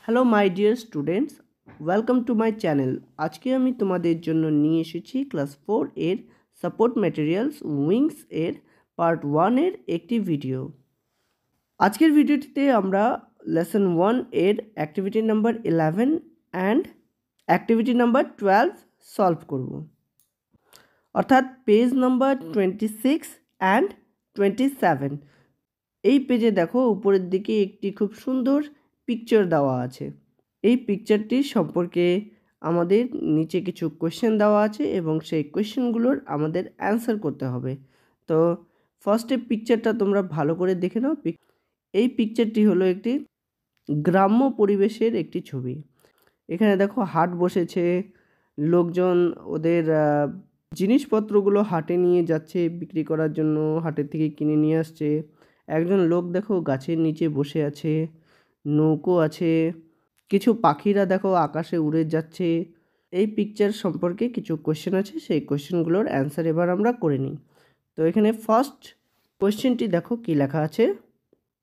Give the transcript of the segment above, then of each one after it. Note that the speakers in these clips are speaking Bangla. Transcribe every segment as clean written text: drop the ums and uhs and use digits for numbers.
Hello my dear students, welcome to my channel. আজকে আমি তোমাদের জন্য নিয়ে এসেছি ক্লাস 4 এর সাপোর্ট ম্যাটেরিয়ালস উইংস এর পার্ট 1 এর একটি ভিডিও। আজকের ভিডিওটিতে আমরা লেসন 1 এর activity number 11 and activity number 12 solve করব, অর্থাৎ পেজ নাম্বার 26 অ্যান্ড 27। এই পেজে দেখো উপরের দিকে একটি খুব সুন্দর পিকচার দেওয়া আছে। এই পিকচারটি সম্পর্কে আমাদের নিচে কিছু কোয়েশ্চেন দেওয়া আছে এবং সেই কোয়েশ্চেনগুলোর আমাদের অ্যান্সার করতে হবে। তো ফার্স্টে পিকচারটা তোমরা ভালো করে দেখে নাও। এই পিকচারটি হলো একটি গ্রাম্য পরিবেশের একটি ছবি। এখানে দেখো হাট বসেছে, লোকজন ওদের জিনিসপত্রগুলো হাটে নিয়ে যাচ্ছে বিক্রি করার জন্য, হাটের থেকে কিনে নিয়ে আসছে। একজন লোক দেখো গাছের নিচে বসে আছে, নৌকো আছে, কিছু পাখিরা দেখো আকাশে উড়ে যাচ্ছে। এই পিকচার সম্পর্কে কিছু কোয়েশ্চেন আছে, সেই কোয়েশ্চেনগুলোর অ্যান্সার এবার আমরা করে নিই। তো এখানে ফার্স্ট কোয়েশ্চেনটি দেখো কি লেখা আছে,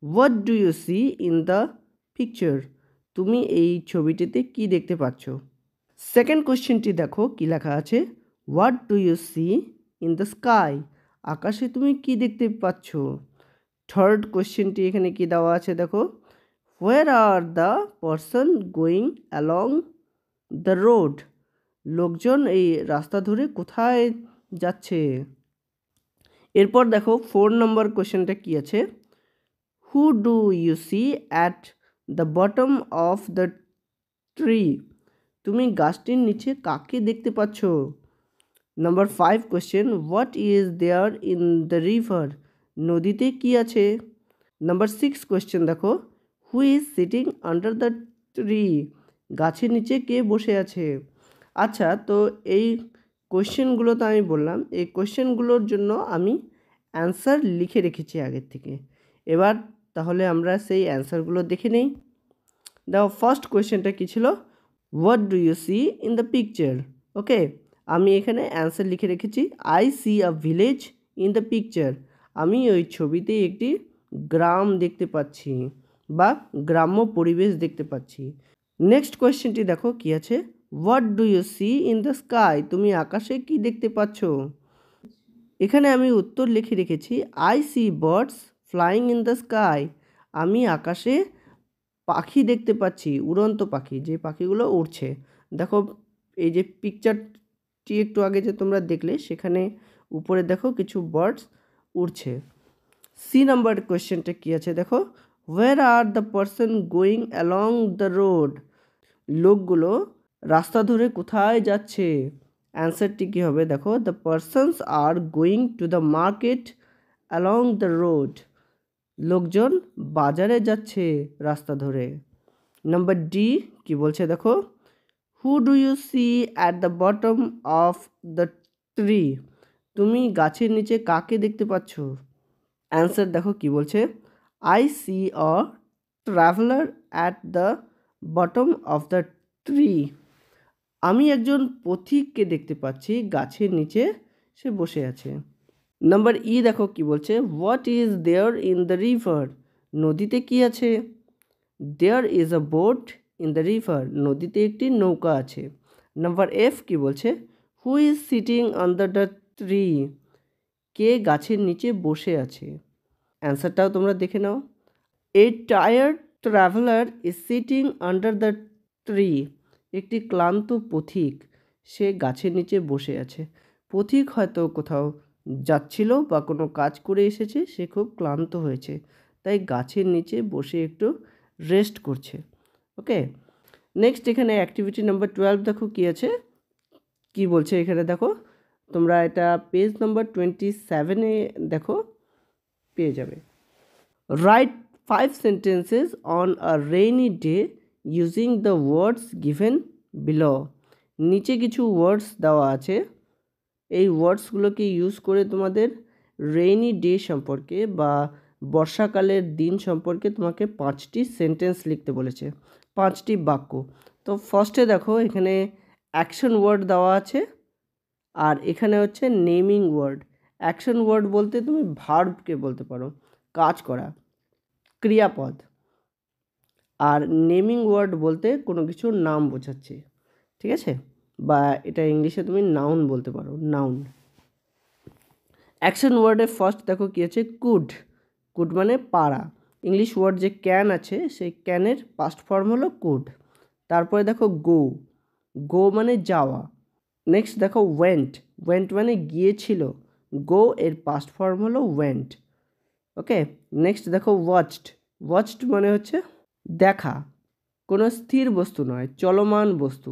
what do you see in the picture? তুমি এই ছবিটিতে কি দেখতে পাচ্ছ? সেকেন্ড কোয়েশ্চেনটি দেখো কি লেখা আছে, what do you see in the sky? আকাশে তুমি কি দেখতে পাচ্ছ? থার্ড কোয়েশ্চেনটি এখানে কি দেওয়া আছে দেখো, where are the person going along the road? লোকজন এই রাস্তা ধরে কোথায় যাচ্ছে? এরপর দেখো 4 নম্বর কোয়েশ্চেনটা কি আছে, who do you see at the bottom of the tree? তুমি গাছটির নিচে কাকে দেখতে পাচ্ছ? Number 5 question, what is there in the river? নদীতে কি আছে? নাম্বার 6 কোয়েশ্চেন দেখো, who is sitting under the tree? গাছের নিচে কে বসে আছে? আচ্ছা, তো এই কোয়েশ্চেনগুলো তো আমি বললাম, এই কোয়েশ্চেনগুলোর জন্য আমি অ্যান্সার লিখে রেখেছি আগের থেকে। এবার তাহলে আমরা সেই অ্যান্সারগুলো দেখে নেই। দেখো ফার্স্ট কোয়েশ্চেনটা কী ছিল, what do you see in the picture? Okay, আমি এখানে অ্যান্সার লিখে রেখেছি, I see a village in the picture. আমি ওই ছবিতে একটি গ্রাম দেখতে পাচ্ছি বা গ্রাম্য পরিবেশ দেখতে পাচ্ছি। নেক্সট কোয়েশ্চেনটি দেখো কি আছে, what do you see in the sky? তুমি আকাশে কি দেখতে পাচ্ছ? এখানে আমি উত্তর লিখে রেখেছি, I see birds flying in the sky. আমি আকাশে পাখি দেখতে পাচ্ছি, উড়ন্ত পাখি, যে পাখিগুলো উড়ছে। দেখো এই যে পিকচারটি একটু আগে যে তোমরা দেখলে, সেখানে উপরে দেখো কিছু বার্ডস উড়ছে। সি নাম্বার কোয়েশ্চেনটা কি আছে দেখো, where are the person going along the road? লোকগুলো রাস্তা ধরে কোথায় যাচ্ছে? অ্যান্সারটি কী হবে দেখো, the persons are going to the market along the road. লোকজন বাজারে যাচ্ছে রাস্তা ধরে। নাম্বার ডি কি বলছে দেখো, who do you see at the bottom of the tree? তুমি গাছের নিচে কাকে দেখতে পাচ্ছ? অ্যান্সার দেখো কি বলছে, I see a traveller at the bottom of the tree. আমি একজন পথিককে দেখতে পাচ্ছি, গাছের নিচে সে বসে আছে। নাম্বার ই দেখো কি বলছে, what is there in the river? নদীতে কি আছে? There is a boat in the river. নদীতে একটি নৌকা আছে। নাম্বার এফ কি বলছে, who is sitting under the tree? কে গাছের নিচে বসে আছে? অ্যান্সারটাও তোমরা দেখে নাও, a tired traveller is sitting under the tree. একটি ক্লান্ত পথিক, সে গাছের নিচে বসে আছে। পথিক হয়তো কোথাও যাচ্ছিল বা কোনো কাজ করে এসেছে, সে খুব ক্লান্ত হয়েছে, তাই গাছের নিচে বসে একটু রেস্ট করছে। ওকে, নেক্সট এখানে অ্যাক্টিভিটি নাম্বার 12 দেখো কি আছে, কি বলছে এখানে দেখো, তোমরা এটা পেজ নাম্বার 27-এ দেখো পেয়ে যাবে। Right 5 sentences on a rainy day using the words given below. নিচে কিছু ওয়ার্ডস দেওয়া আছে, এই ওয়ার্ডসগুলোকে ইউজ করে তোমাদের রেইনি ডে সম্পর্কে বা বর্ষাকালের দিন সম্পর্কে তোমাকে 5টি সেন্টেন্স লিখতে বলেছে, 5টি বাক্য। তো ফার্স্টে দেখো এখানে অ্যাকশন ওয়ার্ড দেওয়া আছে, আর এখানে হচ্ছে নেমিং ওয়ার্ড। অ্যাকশন ওয়ার্ড বলতে তুমি ভার্বকে বলতে পারো, কাজ করা, ক্রিয়াপদ। আর নেমিং ওয়ার্ড বলতে কোনো কিছুর নাম বোঝাচ্ছে, ঠিক আছে, বা এটা ইংলিশে তুমি নাউন বলতে পারো, নাউন। অ্যাকশন ওয়ার্ডে ফার্স্ট দেখো কী আছে, কুড। কুড মানে পারা। ইংলিশ ওয়ার্ড যে ক্যান আছে সেই ক্যানের পাস্ট ফর্ম হলো কুড। তারপরে দেখো গো। গো মানে যাওয়া। নেক্সট দেখো ওয়েন্ট। ওয়েন্ট মানে গিয়েছিল। গো এর পাস্ট ফর্ম হলো ওয়েন্ট। ওকে, নেক্সট দেখো ওয়াচড। ওয়াচড মানে হচ্ছে দেখা। কোনো স্থির বস্তু নয়, চলমান বস্তু।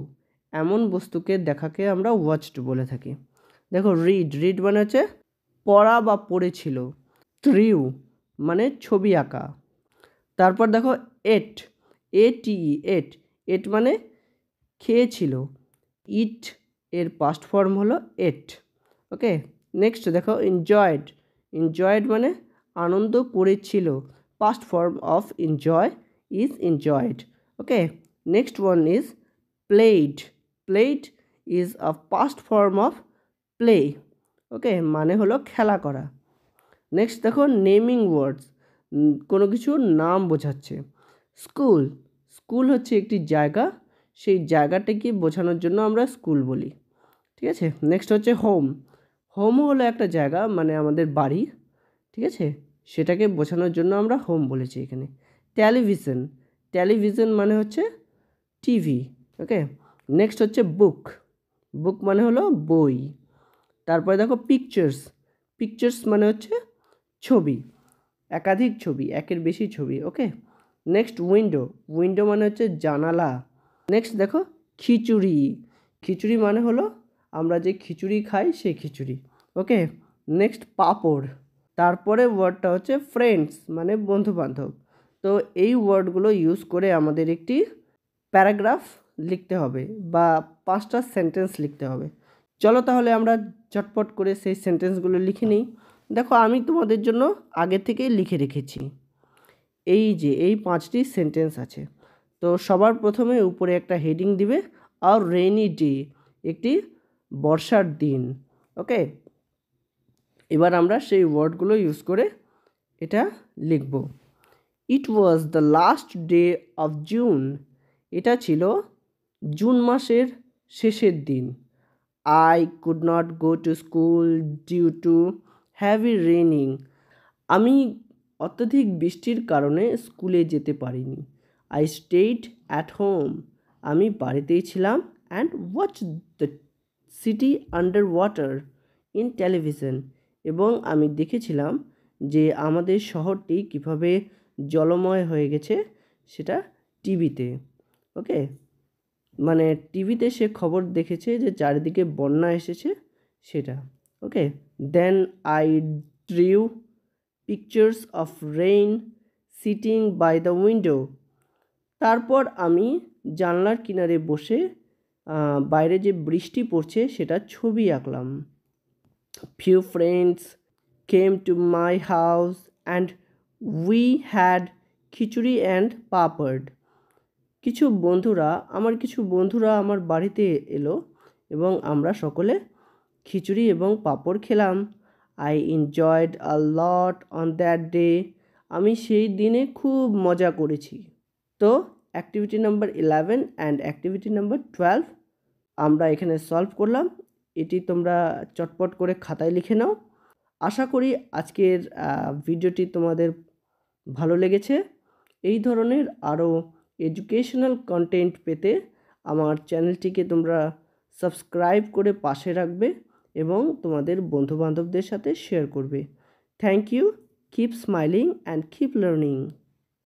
এমন বস্তুকে দেখাকে আমরা ওয়াচড বলে থাকি। দেখো রিড। রিড মানে হচ্ছে পড়া বা পড়েছিল। ট্রিউ মানে ছবি আঁকা। তারপর দেখো এট। ATE এট। এট মানে খেয়েছিল। ইট এর পাস্ট ফর্ম হলো এট। ওকে, নেক্সট দেখো এনজয়েড। এনজয়েড মানে আনন্দ করেছিল। Past form of enjoy is enjoyed. Okay, next one is played. Played is a past form of play. Okay, মানে হলো খেলা করা। নেক্সট দেখো নেমিং ওয়ার্ডস, কোনো কিছুর নাম বোঝাচ্ছে। স্কুল। স্কুল হচ্ছে একটি জায়গা, সেই জায়গাটাকে বোঝানোর জন্য আমরা স্কুল বলি, ঠিক আছে। নেক্সট হচ্ছে হোম। হোম হলো একটা জায়গা, মানে আমাদের বাড়ি, ঠিক আছে, সেটাকে বোঝানোর জন্য আমরা হোম বলেছি এখানে। টেলিভিশন। টেলিভিশন মানে হচ্ছে টিভি। ওকে, নেক্সট হচ্ছে বুক। বুক মানে হলো বই। তারপরে দেখো পিকচার্স। পিকচার্স মানে হচ্ছে ছবি, একাধিক ছবি, একের বেশি ছবি। ওকে, নেক্সট উইন্ডো। উইন্ডো মানে হচ্ছে জানালা। নেক্সট দেখো খিচুড়ি। খিচুড়ি মানে হলো আমরা যে খিচুড়ি খাই সেই খিচুড়ি। ওকে, নেক্সট পাঁপড়। তারপরে ওয়ার্ডটা হচ্ছে ফ্রেন্ডস, মানে বন্ধু বান্ধব। তো এই ওয়ার্ডগুলো ইউজ করে আমাদের একটি প্যারাগ্রাফ লিখতে হবে বা 5টা সেন্টেন্স লিখতে হবে। চলো তাহলে আমরা চটপট করে সেই সেন্টেন্সগুলো লিখে নিই। দেখো আমি তোমাদের জন্য আগে থেকেই লিখে রেখেছি। এই যে এই 5টি সেন্টেন্স আছে। তো সবার প্রথমে উপরে একটা হেডিং দিবে, আর রেইনি ডে, একটি বর্ষার দিন। ওকে, এবার আমরা সেই ওয়ার্ডগুলো ইউজ করে এটা লিখব। It was the last day of June. এটা ছিল জুন মাসের শেষের দিন। I could not go to school due to heavy raining. আমি অত্যধিক বৃষ্টির কারণে স্কুলে যেতে পারিনি। I stayed at home. আমি বাড়িতেই ছিলাম। And watch the city under water in television. এবং আমি দেখেছিলাম যে আমাদের শহরটি কীভাবে জলময় হয়ে গেছে সেটা টিভিতে। ওকে, মানে টিভিতে সে খবর দেখেছে যে চারিদিকে বন্যা এসেছে সেটা। Okay, then I drew pictures of rain sitting by the window. তারপর আমি জানলার কিনারে বসে বাইরে যে বৃষ্টি পড়ছে সেটা ছবি আঁকলাম। Few friends came to my house and we had khichdi and papad. কিছু বন্ধুরা আমার বাড়িতে এলো এবং আমরা সকলে খিচুড়ি এবং পাঁপড় খেলাম। I enjoyed a lot on that day. আমি সেই দিনে খুব মজা করেছি। তো activity number 11 and activity number 12 আমরা এখানে সলভ করলাম। এটি তোমরা চটপট করে খাতায় লিখে নাও। আশা করি আজকের ভিডিওটি তোমাদের ভালো লেগেছে। এই ধরনের আরও এডুকেশনাল কন্টেন্ট পেতে আমার চ্যানেলটিকে তোমরা সাবস্ক্রাইব করে পাশে রাখবে এবং তোমাদের বন্ধুবান্ধবদের সাথে শেয়ার করবে। Thank you. Keep smiling and keep learning.